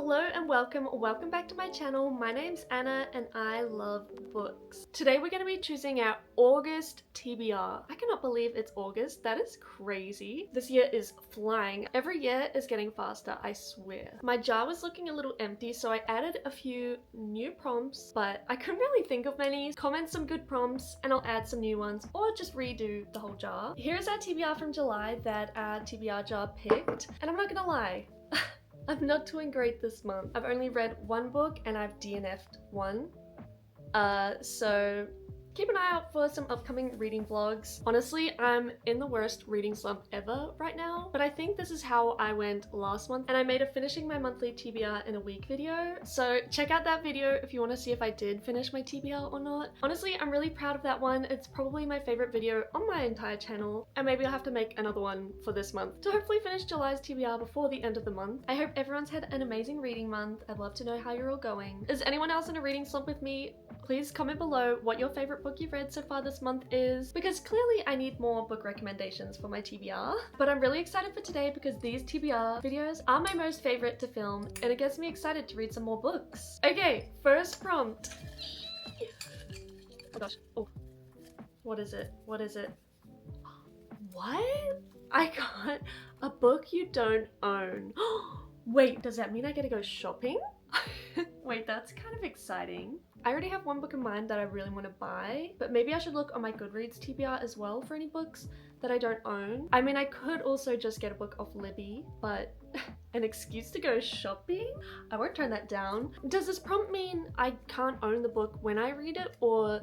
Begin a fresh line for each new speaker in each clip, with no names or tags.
Hello and welcome back to my channel. My name's Anna and I love books. Today we're going to be choosing our August TBR. I cannot believe it's August, that is crazy. This year is flying. Every year is getting faster, I swear. My jar was looking a little empty, so I added a few new prompts, but I couldn't really think of many. Comment some good prompts and I'll add some new ones or just redo the whole jar. Here's our TBR from July that our TBR jar picked, and I'm not gonna lie, I'm not doing great this month. I've only read one book and I've DNF'd one. So keep an eye out for some upcoming reading vlogs. Honestly, I'm in the worst reading slump ever right now, but I think this is how I went last month, and I made a finishing my monthly TBR in a week video. So check out that video if you want to see if I did finish my TBR or not. Honestly, I'm really proud of that one. It's probably my favorite video on my entire channel, and maybe I'll have to make another one for this month to hopefully finish July's TBR before the end of the month. I hope everyone's had an amazing reading month. I'd love to know how you're all going. Is anyone else in a reading slump with me? Please comment below what your favorite book you've read so far this month is, because clearly I need more book recommendations for my TBR. But I'm really excited for today because these TBR videos are my most favorite to film, and it gets me excited to read some more books. Okay, first prompt. Oh gosh, oh. What is it? What is it? What? I got a book you don't own. Wait, does that mean I get to go shopping? Wait, that's kind of exciting. I already have one book in mind that I really want to buy, but maybe I should look on my Goodreads TBR as well for any books that I don't own. I mean, I could also just get a book off Libby, but an excuse to go shopping? I won't turn that down. Does this prompt mean I can't own the book when I read it, or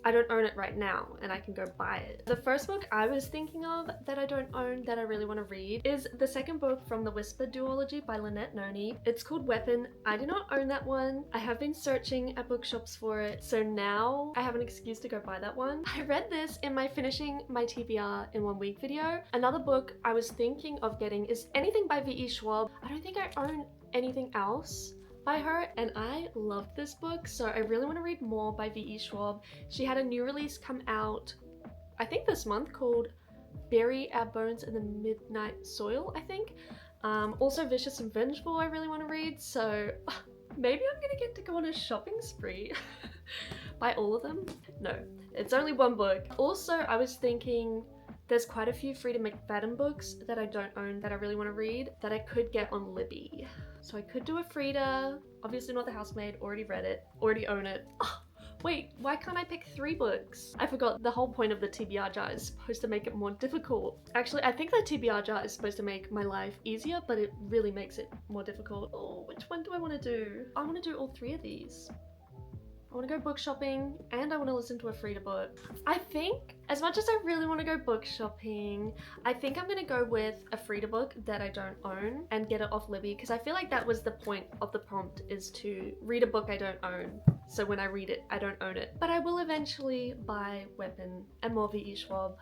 I don't own it right now and I can go buy it? The first book I was thinking of that I don't own that I really want to read is the second book from the Whisper duology by Lynette Noni. It's called Weapon. I do not own that one. I have been searching at bookshops for it, so now I have an excuse to go buy that one. I read this in my finishing my TBR in 1 week video. Another book I was thinking of getting is anything by V.E. Schwab. I don't think I own anything else by her, and I loved this book, so I really want to read more by V.E. Schwab. She had a new release come out, I think this month, called Bury Our Bones in the Midnight Soil, I think. Also Vicious and Vengeful I really want to read, so maybe I'm gonna get to go on a shopping spree. Buy all of them? No, it's only one book. Also, I was thinking there's quite a few Frida McFadden books that I don't own that I really want to read that I could get on Libby. So I could do a Frida, obviously not The Housemaid, already read it, already own it. Oh, wait, why can't I pick 3 books? I forgot the whole point of the TBR jar is supposed to make it more difficult. Actually, I think the TBR jar is supposed to make my life easier, but it really makes it more difficult. Oh, which one do I want to do? I want to do all 3 of these. I want to go book shopping and I want to listen to a Frida book. I think, as much as I really want to go book shopping, I think I'm going to go with a Frida book that I don't own and get it off Libby, because I feel like that was the point of the prompt, is to read a book I don't own. So when I read it, I don't own it. But I will eventually buy Weapon and more V.E. Schwab.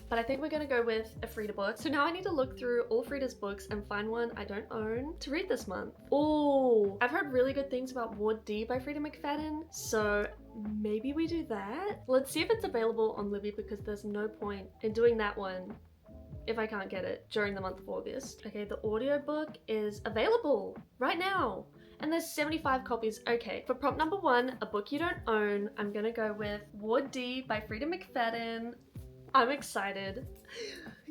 But I think we're gonna go with a Frida book. So now I need to look through all Frida's books and find one I don't own to read this month. Oh, I've heard really good things about Ward D by Frida McFadden, so maybe we do that. Let's see if it's available on Libby, because there's no point in doing that one if I can't get it during the month of August. Okay, the audiobook is available right now. And there's 75 copies. Okay, for prompt number 1, a book you don't own, I'm gonna go with Ward D by Frida McFadden. I'm excited.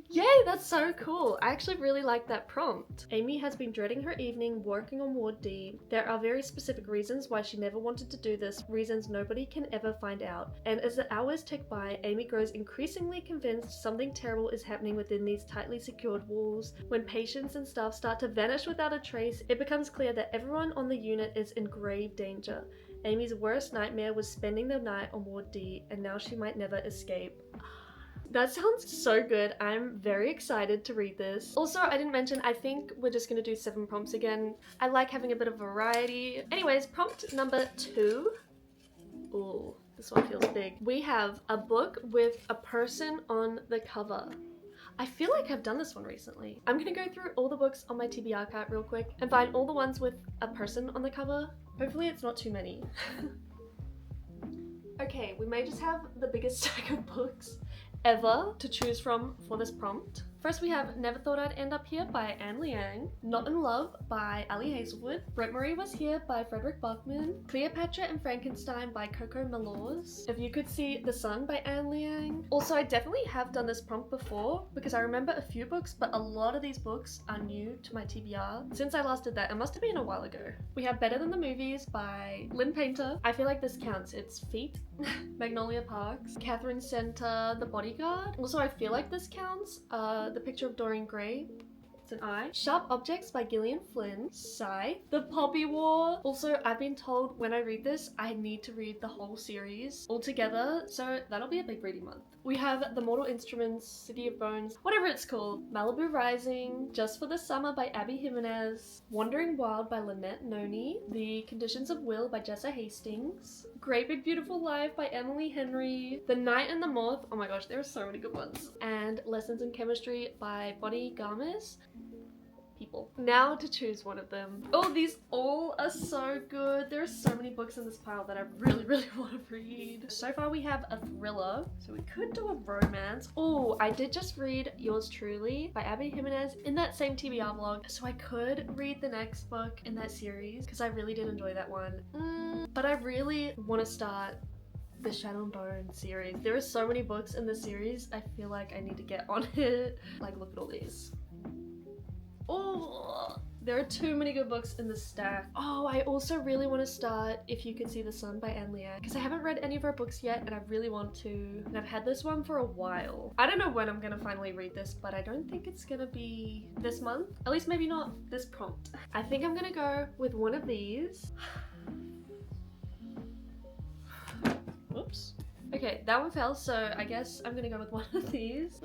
Yay, that's so cool. I actually really like that prompt. Amy has been dreading her evening working on Ward D. There are very specific reasons why she never wanted to do this, reasons nobody can ever find out. And as the hours tick by, Amy grows increasingly convinced something terrible is happening within these tightly secured walls. When patients and staff start to vanish without a trace, it becomes clear that everyone on the unit is in grave danger. Amy's worst nightmare was spending the night on Ward D, and now she might never escape. That sounds so good. I'm very excited to read this. Also, I didn't mention, I think we're just gonna do 7 prompts again. I like having a bit of variety. Anyways, prompt number 2. Ooh, this one feels big. We have a book with a person on the cover. I feel like I've done this one recently. I'm gonna go through all the books on my TBR cart real quick and find all the ones with a person on the cover. Hopefully it's not too many. Okay, we may just have the biggest stack of books ever to choose from for this prompt. First we have Never Thought I'd End Up Here by Anne Liang, Not in Love by Ali Hazelwood, Brett Marie Was Here by Frederick Buckman, Cleopatra and Frankenstein by Coco Malors, If You Could See the Sun by Anne Liang. Also, I definitely have done this prompt before because I remember a few books, but a lot of these books are new to my TBR. Since I last did that, it must have been a while ago. We have Better Than the Movies by Lynn Painter. I feel like this counts. It's Feet, Magnolia Parks, Catherine Center, The Bodyguard. Also, I feel like this counts. The Picture of Dorian Gray. It's an I. Sharp Objects by Gillian Flynn. Sigh. The Poppy War. Also, I've been told when I read this, I need to read the whole series all together, so that'll be a big reading month. We have The Mortal Instruments, City of Bones, whatever it's called, Malibu Rising, Just for the Summer by Abby Jimenez, Wandering Wild by Lynette Noni, The Conditions of Will by Jessa Hastings, Great Big Beautiful Life by Emily Henry, The Night and the Moth, oh my gosh, there are so many good ones, and Lessons in Chemistry by Bonnie Garmes. People. Now to choose one of them. Oh, these all are so good. There are so many books in this pile that I really want to read. So far we have a thriller, so we could do a romance. Oh, I did just read Yours Truly by Abby Jimenez in that same TBR vlog, so I could read the next book in that series because I really did enjoy that one. But I really want to start the Shadow and Bone series. There are so many books in this series. I feel like I need to get on it. Like, look at all these. Oh, there are too many good books in this stack. Oh, I also really want to start If You Could See the Sun by Anne Liang because I haven't read any of her books yet and I really want to. And I've had this one for a while. I don't know when I'm gonna finally read this, but I don't think it's gonna be this month. At least maybe not this prompt. I think I'm gonna go with one of these. Whoops. Okay, that one fell, so I guess I'm gonna go with one of these.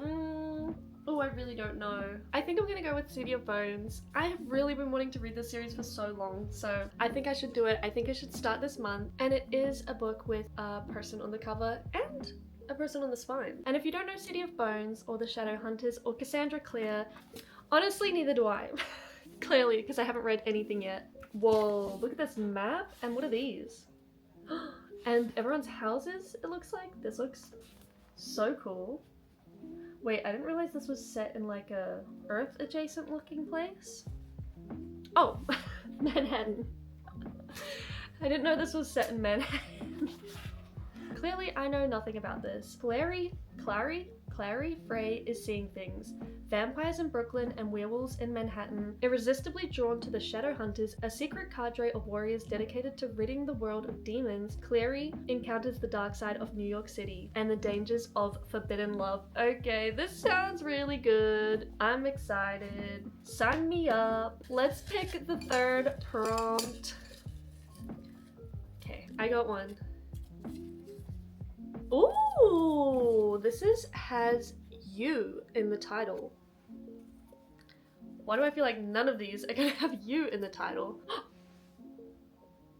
Oh, I really don't know. I think I'm gonna go with City of Bones. I have really been wanting to read this series for so long, so I think I should do it. I think I should start this month. And it is a book with a person on the cover and a person on the spine. And if you don't know City of Bones or The Shadow Hunters or Cassandra Clare, honestly, neither do I. Clearly, because I haven't read anything yet. Whoa, look at this map. And what are these? And everyone's houses, it looks like. This looks so cool. Wait, I didn't realize this was set in like a Earth adjacent looking place. Oh, Manhattan. I didn't know this was set in Manhattan. Clearly, I know nothing about this. Clary Frey is seeing things. Vampires in Brooklyn and werewolves in Manhattan. Irresistibly drawn to the Shadow Hunters, a secret cadre of warriors dedicated to ridding the world of demons, Clary encounters the dark side of New York City and the dangers of forbidden love. Okay, this sounds really good. I'm excited. Sign me up. Let's pick the third prompt. Okay, I got one. Ooh, this has you in the title. Why do I feel like none of these are gonna have you in the title?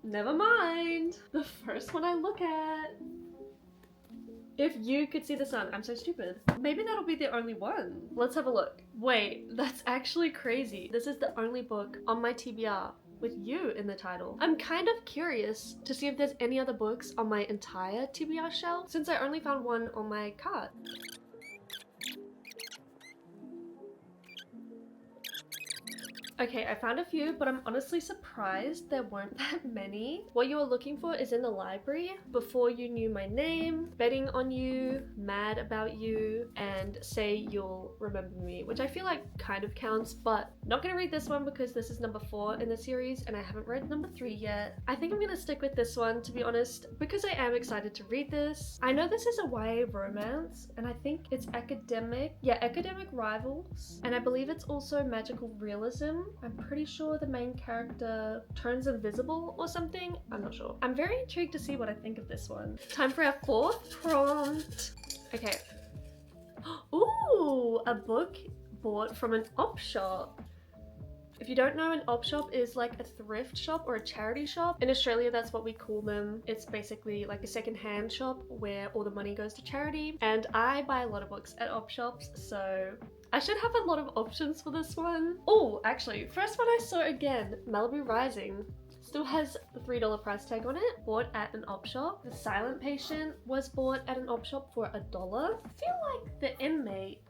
Never mind. The first one I look at. If You Could See the Sun. I'm so stupid. Maybe that'll be the only one. Let's have a look. Wait, that's actually crazy. This is the only book on my TBR with you in the title. I'm kind of curious to see if there's any other books on my entire TBR shelf since I only found one on my cart. Okay, I found a few, but I'm honestly surprised there weren't that many. What you are looking for is in the library. Before You Knew My Name, Betting on You, Mad About You, and Say You'll Remember Me, which I feel like kind of counts, but not gonna read this one because this is number 4 in the series and I haven't read number 3 yet. I think I'm gonna stick with this one, to be honest, because I am excited to read this. I know this is a YA romance, and I think it's academic rivals, and I believe it's also magical realism. I'm pretty sure the main character turns invisible or something. I'm not sure. I'm very intrigued to see what I think of this one. Time for our 4th prompt. Okay. Ooh, a book bought from an op shop. If you don't know, an op shop is like a thrift shop or a charity shop. In Australia, that's what we call them. It's basically like a second-hand shop where all the money goes to charity. And I buy a lot of books at op shops, so I should have a lot of options for this one. Oh, actually, first one I saw again, Malibu Rising. Still has the $3 price tag on it. Bought at an op shop. The Silent Patient was bought at an op shop for $1. I feel like The Inmate,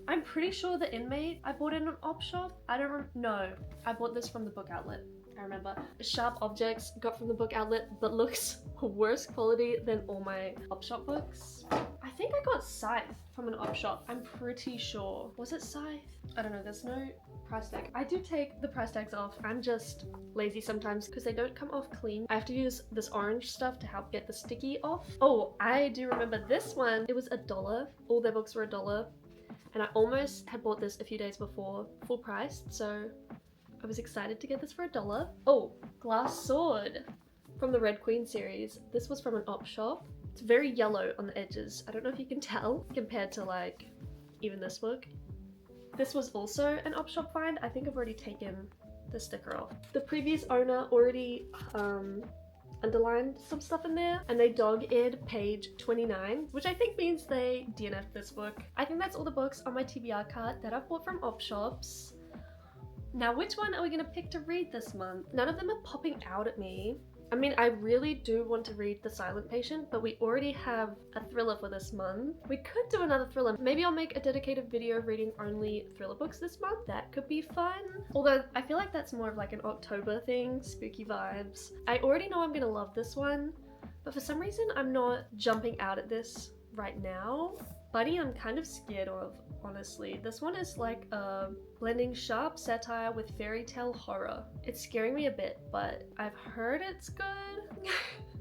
I'm pretty sure The Inmate I bought in an op shop. No, I bought this from the book outlet. I remember. Sharp Objects got from the book outlet, but looks worse quality than all my op shop books. I think I got Scythe from an op shop. I'm pretty sure. Was it Scythe? I don't know. There's no price tag. I do take the price tags off. I'm just lazy sometimes because they don't come off clean. I have to use this orange stuff to help get the sticky off. Oh, I do remember this one. It was $1. All their books were $1. And I almost had bought this a few days before, full price, so I was excited to get this for $1. Oh, Glass Sword from the Red Queen series. This was from an op shop. It's very yellow on the edges. I don't know if you can tell compared to like even this book. This was also an op shop find. I think I've already taken the sticker off. The previous owner already underlined some stuff in there, and they dog-eared page 29, which I think means they DNF'd this book. I think that's all the books on my TBR cart that I've bought from op shops. Now, which one are we gonna pick to read this month? None of them are popping out at me. I mean, I really do want to read The Silent Patient, but we already have a thriller for this month. We could do another thriller. Maybe I'll make a dedicated video reading only thriller books this month. That could be fun. Although I feel like that's more of like an October thing, spooky vibes. I already know I'm gonna love this one, but for some reason I'm not jumping out at this right now. Buddy, I'm kind of scared of, honestly. This one is like blending sharp satire with fairy tale horror. It's scaring me a bit, but I've heard it's good.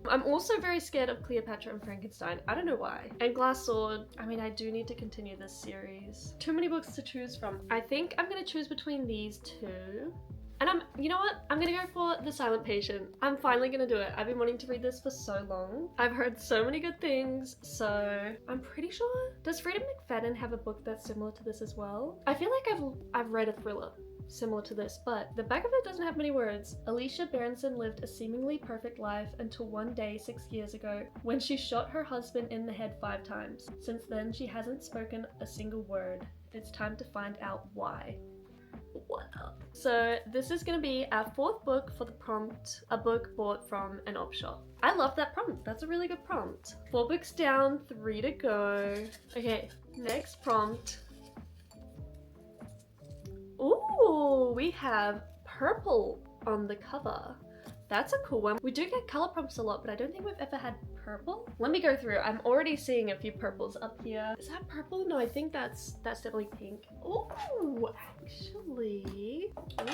I'm also very scared of Cleopatra and Frankenstein. I don't know why. And Glass Sword, I mean, I do need to continue this series. Too many books to choose from. I think I'm gonna choose between these two. And you know what? I'm gonna go for The Silent Patient. I'm finally gonna do it. I've been wanting to read this for so long. I've heard so many good things, so I'm pretty sure. Does Freedom McFadden have a book that's similar to this as well? I feel like I've read a thriller similar to this, but the back of it doesn't have many words. Alicia Berenson lived a seemingly perfect life until one day 6 years ago when she shot her husband in the head 5 times. Since then, she hasn't spoken a single word. It's time to find out why. What up? So this is gonna be our 4th book for the prompt, a book bought from an op shop. I love that prompt. That's a really good prompt. 4 books down, 3 to go. Okay, next prompt. Ooh, we have purple on the cover. That's a cool one. We do get color prompts a lot, but I don't think we've ever had purple. Let me go through. I'm already seeing a few purples up here. Is that purple? No, I think that's definitely pink. Ooh, actually.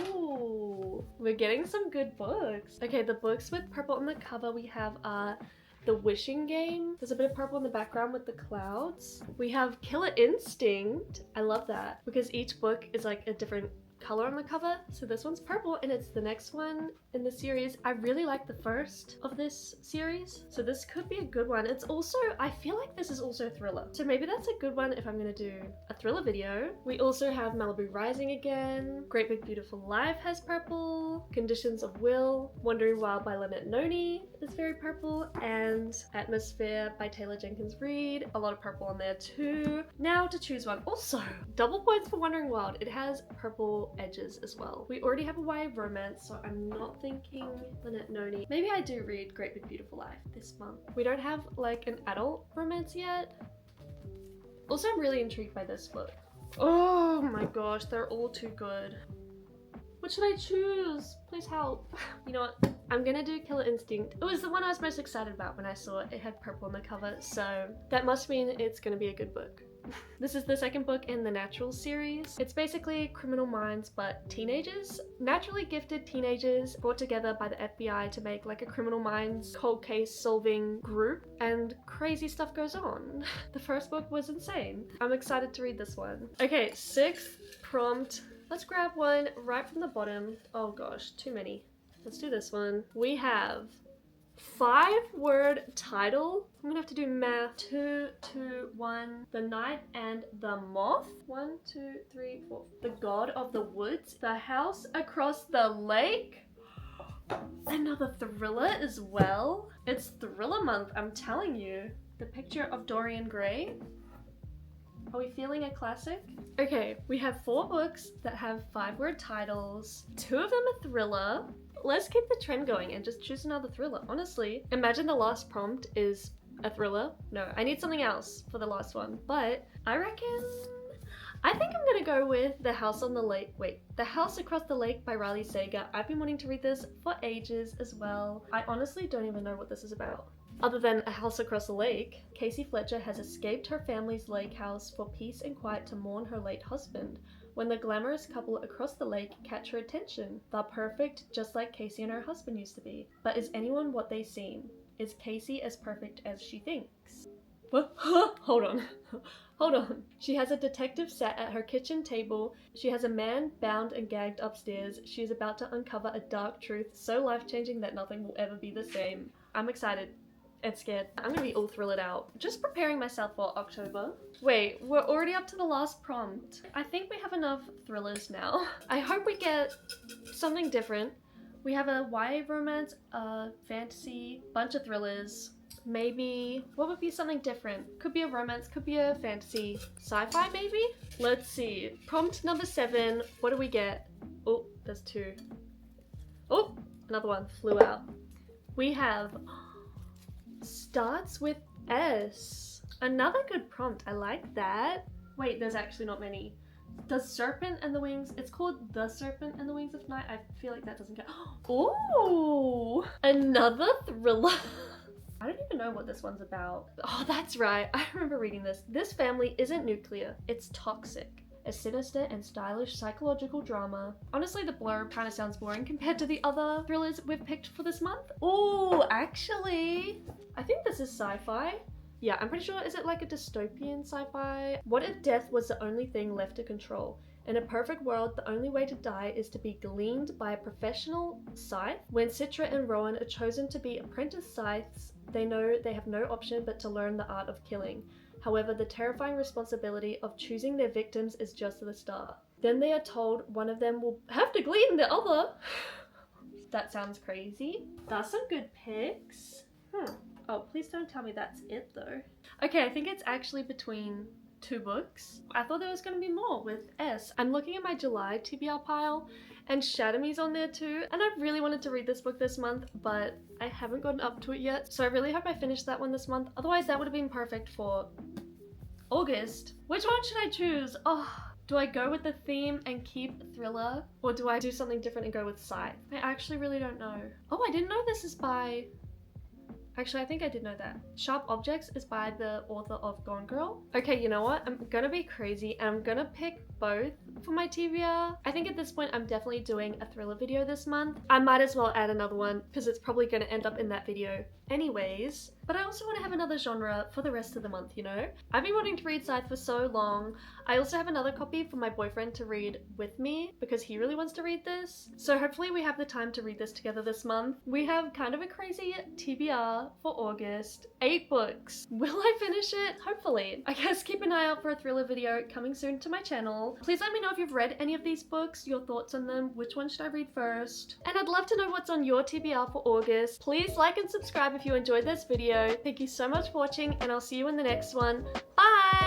Ooh, we're getting some good books. Okay, the books with purple on the cover we have The Wishing Game. There's a bit of purple in the background with the clouds. We have Killer Instinct. I love that because each book is like a different color on the cover. So this one's purple and it's the next one in the series. I really like the first of this series, so this could be a good one. It's also, I feel like this is also a thriller, so maybe that's a good one if I'm gonna do a thriller video. We also have Malibu Rising again. Great Big Beautiful Life has purple. Conditions of Will. Wandering Wild by Lynette Noni is very purple, and Atmosphere by Taylor Jenkins Reid. A lot of purple on there too. Now to choose one. Also, double points for Wandering Wild. It has purple edges as well. We already have a YA romance, so I'm not thinking Lynette Noni. Maybe I do read Great Big Beautiful Life this month. We don't have like an adult romance yet. Also, I'm really intrigued by this book. Oh my gosh, they're all too good. What should I choose? Please help. You know what? I'm gonna do Killer Instinct. It was the one I was most excited about when I saw it. It had purple on the cover, so that must mean it's gonna be a good book. This is the 2nd book in the Natural series. It's basically Criminal Minds, but teenagers. Naturally gifted teenagers brought together by the FBI to make like a Criminal Minds cold case solving group, and crazy stuff goes on. The first book was insane. I'm excited to read this one. Okay, 6th prompt. Let's grab one right from the bottom. Oh gosh, too many. Let's do this one. We have 5-word title. I'm gonna have to do math. 2, 2, 1. The Night and the Moth. 1, 2, 3, 4. The God of the Woods. The House Across the Lake. Another thriller as well. It's thriller month, I'm telling you. The Picture of Dorian Gray. Are we feeling a classic? Okay, we have 4 books that have 5-word titles. 2 of them are thriller. Let's keep the trend going and just choose another thriller. Honestly, imagine the last prompt is a thriller. No, I need something else for the last one. But I reckon I think I'm gonna go with The House on the Lake. Wait, The House Across the Lake by Riley Sager. I've been wanting to read this for ages as well. I honestly don't even know what this is about. Other than A House Across the Lake, Casey Fletcher has escaped her family's lake house for peace and quiet to mourn her late husband. When the glamorous couple across the lake catch her attention, they're perfect just like Casey and her husband used to be. But is anyone what they seem? Is Casey as perfect as she thinks? Hold on. Hold on. She has a detective sat at her kitchen table. She has a man bound and gagged upstairs. She is about to uncover a dark truth so life-changing that nothing will ever be the same. I'm excited and scared. I'm gonna be all thrilled out. Just preparing myself for October. Wait, we're already up to the last prompt. I think we have enough thrillers now. I hope we get something different. We have a YA romance, a fantasy, bunch of thrillers. Maybe, what would be something different? Could be a romance, could be a fantasy, sci-fi maybe? Let's see. Prompt number 7, what do we get? Oh, there's 2. Oh, another one flew out. We have starts with S. Another good prompt, I like that. Wait, there's actually not many. The Serpent and the Wings, it's called The Serpent and the Wings of Night. I feel like that doesn't count. Oh, another thriller. I don't even know what this one's about. Oh, that's right. I remember reading this. This family isn't nuclear, it's toxic. A sinister and stylish psychological drama. Honestly, the blurb kind of sounds boring compared to the other thrillers we've picked for this month. Oh, actually, I think this is sci-fi. Yeah, I'm pretty sure, is it like a dystopian sci-fi? What if death was the only thing left to control? In a perfect world, the only way to die is to be gleaned by a professional scythe. When Citra and Rowan are chosen to be apprentice scythes, they know they have no option but to learn the art of killing. However, the terrifying responsibility of choosing their victims is just the start. Then they are told one of them will have to glean the other. That sounds crazy. That's some good picks. Oh, please don't tell me that's it though. Okay, I think it's actually between 2 books. I thought there was going to be more with S. I'm looking at my July TBR pile and Shatter Me's on there too, and I really wanted to read this book this month, but I haven't gotten up to it yet, so I really hope I finish that one this month. Otherwise that would have been perfect for August. Which one should I choose? Oh, do I go with the theme and keep thriller, or do I do something different and go with scythe? I actually really don't know. Oh, I didn't know this is by... Actually, I think I did know that. Sharp Objects is by the author of Gone Girl. Okay, you know what? I'm gonna be crazy and I'm gonna pick both for my TBR. I think at this point I'm definitely doing a thriller video this month. I might as well add another one because it's probably gonna end up in that video anyways. But I also want to have another genre for the rest of the month, you know? I've been wanting to read Scythe for so long. I also have another copy for my boyfriend to read with me because he really wants to read this. So hopefully we have the time to read this together this month. We have kind of a crazy TBR for August. 8 books. Will I finish it? Hopefully. I guess keep an eye out for a thriller video coming soon to my channel. Please let me know if you've read any of these books, your thoughts on them, which one should I read first? And I'd love to know what's on your TBR for August. Please like and subscribe if you enjoyed this video. Thank you so much for watching and I'll see you in the next one. Bye!